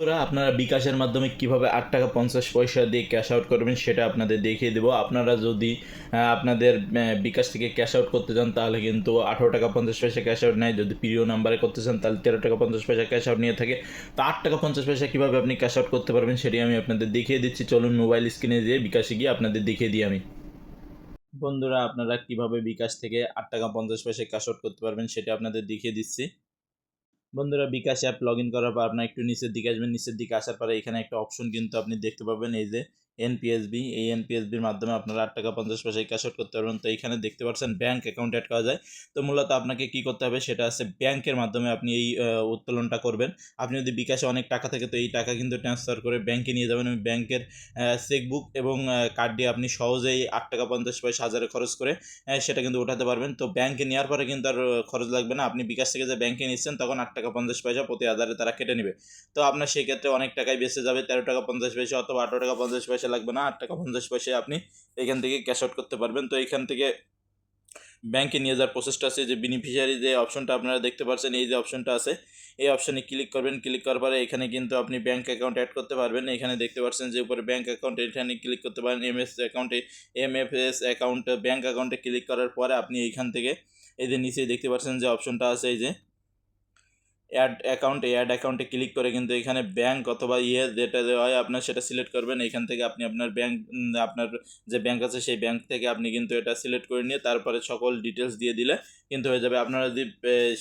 তোরা আপনারা বিকাশের মাধ্যমে কিভাবে 8 টাকা 50 পয়সা দিয়ে ক্যাশ আউট করবেন সেটা আপনাদের দেখিয়ে দেবো। আপনারা যদি আপনাদের বিকাশ থেকে ক্যাশ আউট করতে চান তাহলে কিন্তু 18 টাকা 50 পয়সা ক্যাশ আউট নেয়। যদি প্রিয় নাম্বারে করতে চান তাহলে 13 টাকা 50 পয়সা ক্যাশ আউট নিয়ে থাকে। তো 8 টাকা 50 পয়সা কীভাবে আপনি ক্যাশ আউট করতে পারবেন সেটি আমি আপনাদের দেখিয়ে দিচ্ছি। চলুন মোবাইল স্ক্রিনে দিয়ে বিকাশে গিয়ে আপনাদের দেখিয়ে দিই আমি। বন্ধুরা, আপনারা কিভাবে বিকাশ থেকে 8 টাকা 50 পয়সা ক্যাশ আউট করতে পারবেন সেটা আপনাদের দেখিয়ে দিচ্ছি। বন্ধুরা, বিকাশ অ্যাপ লগ ইন করার পর আপনার একটু নিচের দিকে আসবেন। নিচের দিকে আসার পরে এখানে একটা অপশন কিন্তু আপনি দেখতে পাবেন, এই যে এনপিএসবি। এই এনপিএসবির মাধ্যমে আপনারা 8 টাকা 50 পয়সায় ক্যাশ আউট করতে পারবেন। তো এখানে দেখতে পাচ্ছেন ব্যাঙ্ক অ্যাকাউন্ট অ্যাড করা যায়। তো মূলত আপনাকে কি করতে হবে সেটা হচ্ছে ব্যাংকের মাধ্যমে আপনি এই উত্তোলনটা করবেন। আপনি যদি বিকাশে অনেক টাকা থাকে তো এই টাকা কিন্তু ট্রান্সফার করে ব্যাংকে নিয়ে যাবেন। এবং ব্যাংকের চেকবুক এবং কার্ড দিয়ে আপনি সহজেই 8 টাকা 50 পয়সা হাজারে খরচ করে সেটা কিন্তু উঠাতে পারবেন। তো ব্যাংকে নেওয়ার পরে কিন্তু আর খরচ লাগবে না। আপনি বিকাশ থেকে যে ব্যাংকে নিচ্ছেন তখন 8 টাকা 50 পয়সা প্রতি হাজারে তারা কেটে নেবে। তো আপনার সেক্ষেত্রে অনেক টাকাই বেঁচে যাবে। 13 টাকা 50 পয়সা অথবা 18 টাকা 50 পয়সা লাগবে না। 8 টাকা 50 পয়সায় আপনি এখান থেকে ক্যাশ আউট করতে পারবেন। তো এখান থেকে ব্যাংকে নিয়ে যাওয়ার প্রসেসটা আছে, যে বেনিফিশিয়ারি যে অপশনটা আপনারা দেখতে পাচ্ছেন, এই যে অপশনটা আছে এই অপশনে ক্লিক করবেন। ক্লিক করার পরে এখানে কিন্তু আপনি ব্যাংক অ্যাকাউন্ট অ্যাড করতে পারবেন। এখানে দেখতে পাচ্ছেন যে উপরে ব্যাংক অ্যাকাউন্ট, এখানে ক্লিক করতে পারেন। এমএফএস অ্যাকাউন্ট, ব্যাংক অ্যাকাউন্টে ক্লিক করার পরে আপনি এইখান থেকে এই যে নিচে দেখতে পাচ্ছেন যে অপশনটা আছে, এই যে অ্যাড অ্যাকাউন্টে ক্লিক করে কিন্তু এখানে ব্যাংক অথবা যেটা দেওয়া হয় আপনার সেটা সিলেক্ট করবেন। এখান থেকে আপনি আপনার ব্যাংক, আপনার যে ব্যাংক আছে সেই ব্যাংক থেকে আপনি কিন্তু এটা সিলেক্ট করে নিয়ে তারপরে সকল ডিটেলস দিয়ে দিলে কিন্তু হয়ে যাবে। আপনারা যদি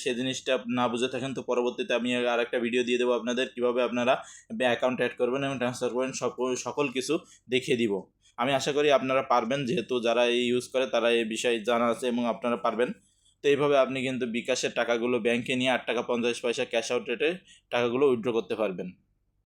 সে জিনিসটা না বুঝে থাকেন তো পরবর্তীতে আমি আর একটা ভিডিও দিয়ে দেবো আপনাদের কীভাবে আপনারা অ্যাকাউন্ট অ্যাড করবেন এবং ট্রান্সফার করবেন, সকল কিছু দেখিয়ে দিব। আমি আশা করি আপনারা পারবেন, যেহেতু যারা এই ইউজ করে তারা এই বিষয়ে জানা আছে এবং আপনারা পারবেন। তো এইভাবে আপনি কিন্তু বিকাশের টাকাগুলো ব্যাংকে নিয়ে 8 টাকা 50 পয়সা ক্যাশ আউট রেটে টাকাগুলো উইথড্র করতে পারবেন।